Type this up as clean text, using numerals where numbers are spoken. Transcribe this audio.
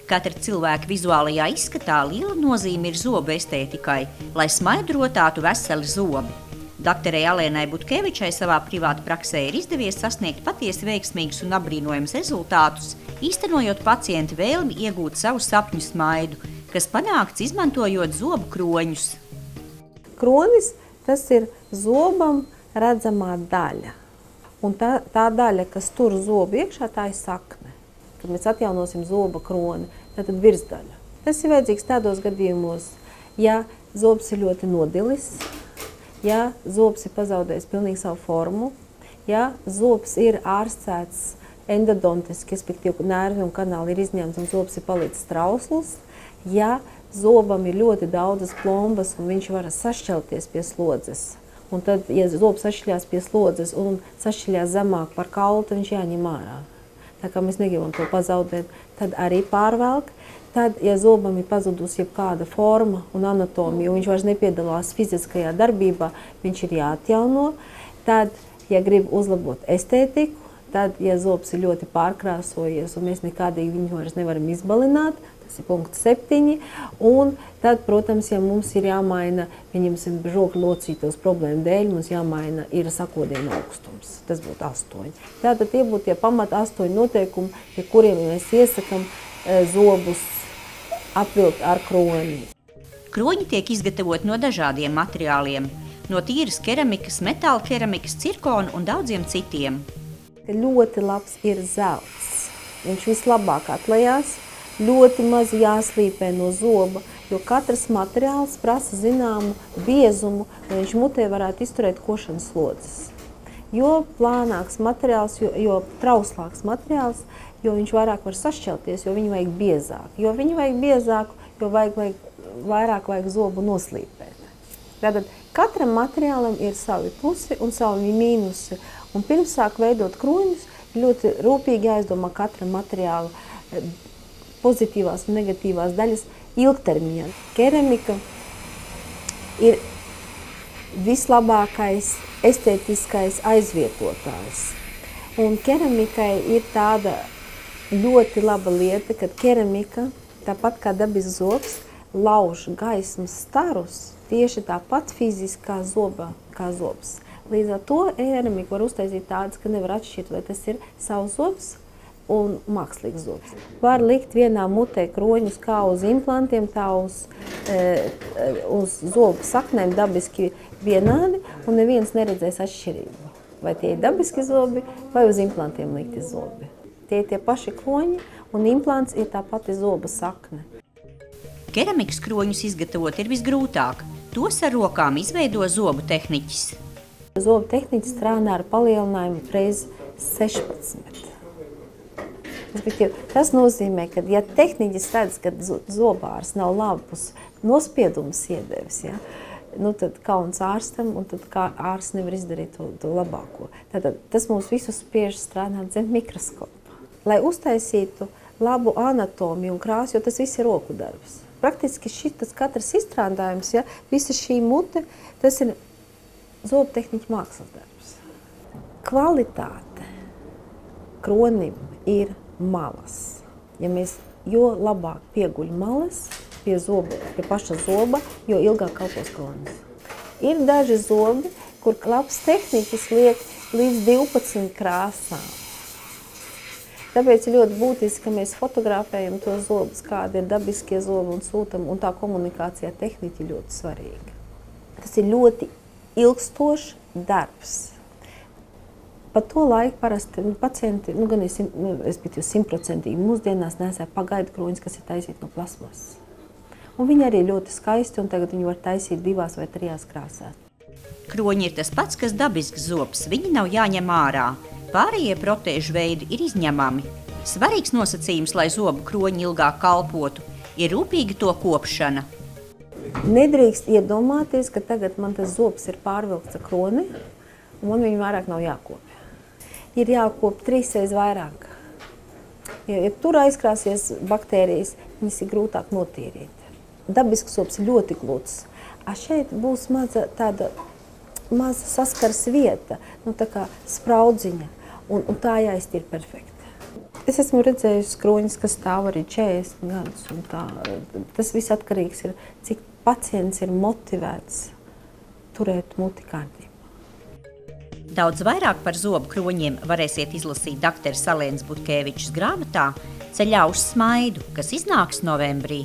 Katra cilvēka vizuālajā izskatā liela nozīme ir zobu estētikai, lai smaidu rotātu veseli zobi. Doktorei Alēnai Butkevičai savā privāta praksē ir izdevies sasniegt patiesi veiksmīgus un apbrīnojamus rezultātus, īstenojot pacienta vēlmi iegūt savu sapņu smaidu, kas panākts izmantojot zobu kroņus. Kronis tas ir zobam redzamā daļa. Un tā daļa, kas tur zobu iekšā, tā ir sakne. Kad mēs atjaunosim zoba kroni, tad virsdaļa. Tas ir vajadzīgs tādos gadījumos, ja zobs ir ļoti nodilis, ja zobs ir pazaudējis pilnīgi savu formu, ja zobs ir ārstēts endodontiski, respektīvi nervi un kanāli ir izņemts un zobs ir palicis trausls, ja zobam ir ļoti daudzas plombas un viņš var sašķelties pie slodzes. Un tad, ja zobs sašķeļās pie slodzes un sašķeļās zemāk par kaulu, tad viņš jāņem ārā. Tā kā mēs negribam to pazaudēt, tad arī pārvelk. Tad, ja zobam ir pazudusi jebkāda forma un anatomija, un viņš vairs nepiedalās fiziskajā darbībā, viņš ir jāatjauno. Tad, ja grib uzlabot estētiku, tad, ja zobs ir ļoti pārkrāsojies un mēs nekādīgi viņu vairs nevaram izbalināt, tas ir punkts 7. Un tad, protams, ja mums ir jāmaina, pieņemsim, žokļu locītos problēmu dēļ, mums jāmaina ir sakodienu augstums. Tas būtu 8. Tātad tie būtu tie pamata 8 noteikumi, pie kuriem mēs iesakam zobus apvilkt ar kroni. Kroņi tiek izgatavoti no dažādiem materiāliem, no tīras keramikas, metāla keramikas, cirkona un daudziem citiem. Ļoti labs ir zelts. Viņš vislabāk atlejās, ļoti maz jāslīpē no zoba, jo katrs materiāls prasa zināmu biezumu, lai viņš mutē varētu izturēt košanas slodzes. Jo plānāks materiāls, jo trauslāks materiāls, jo viņš vairāk var sašķelties, jo viņu vajag biezāk. Jo viņu vajag biezāk, jo vairāk vajag zobu noslīpēt. Tātad katram materiālam ir savi plusi un savi mīnusi. Un pirms sāk veidot kroņus, ļoti rūpīgi jāizdomā katra materiāla pozitīvās un negatīvās daļas ilgtermiņā. Keramika ir vislabākais estētiskais aizvietotājs. Un keramikai ir tāda ļoti laba lieta, ka keramika, tāpat kā dabisks zobs, lauž gaismas starus tieši tāpat fiziski kā zobs. Līdz ar to keramika var uztaisīt tādas, ka nevar atšķirt, vai tas ir savs zobs un mākslīgs zobs. Var likt vienā mutē kroņus kā uz implantiem, tā uz zobu saknēm dabiski vienādi, un neviens neredzēs atšķirību. Vai tie ir dabiski zobi, vai uz implantiem likti zobi. Tie ir tie paši kroņi, un implants ir tā pati zoba sakne. Keramikas kroņus izgatavot ir visgrūtāk. Tos ar rokām izveido zobu tehniķis. Zobu tehniķis strādā ar palielinājumu reiz 16. Tas nozīmē, ka ja tehniķis redz, ka zobārs nav labus nospiedumus iedevis, ja, nu tad kauns ārstam, un tad kā ārsts nevar izdarīt to labāko. Tātad tas mums visus spiež strādāt zem mikroskopa. Lai uztaisītu labu anatomiju un krāsu, jo tas viss ir roku darbs. Praktiski šitas katrs izstrādājums, ja, visa šī mute, tas ir zobu tehniķa mākslas darbs. Kvalitāte kronim ir malas. Jo labāk pieguļ malas pie paša zoba, jo ilgāk kalpos kronis. Ir daži zobi, kur labs tehniķis liek līdz 12 krāsām. Tāpēc ir ļoti būtiski, ka mēs fotografējam to zobus, kādi ir dabiskie zobi un sūtam, un tā komunikācijā tehniķi ir ļoti svarīga. Tas ir ļoti ilgstošs darbs. Pa to laiku parasti pacienti, gan ir 100% mūsdienās nesē pagaidu kroņus, kas ir taisīti no plasmasas. Un viņi arī ļoti skaisti, un tagad viņi var taisīt 2 vai 3 krāsās. Kroņi ir tas pats, kas dabisks zobs, viņi nav jāņem ārā. Pārējie protēžu veidi ir izņemami. Svarīgs nosacījums, lai zobu kroņi ilgāk kalpotu, ir rūpīga to kopšana. Nedrīkst iedomāties, ka tagad man tas zobs ir pārvilkts ar kroni, un man viņu vairāk nav jākopja. Ir jākop 3 reizes vairāk. Ja tur aizkrāsies baktērijas, viņas ir grūtāk notīrīt. Dabisks zobs ir ļoti gluds. Šeit būs tāda maza saskars vieta, tā kā spraudziņa, un tā jāiztīra perfekti. Es esmu redzējusi kroņus, kas stāv arī 40 gadus. Un tā, tas viss atkarīgs ir, cik pacients ir motivēts turēt muti kārtībā. Daudz vairāk par zobu kroņiem varēsiet izlasīt dr. Alēnas Butkevičas grāmatā Ceļā uz smaidu, kas iznāks novembrī.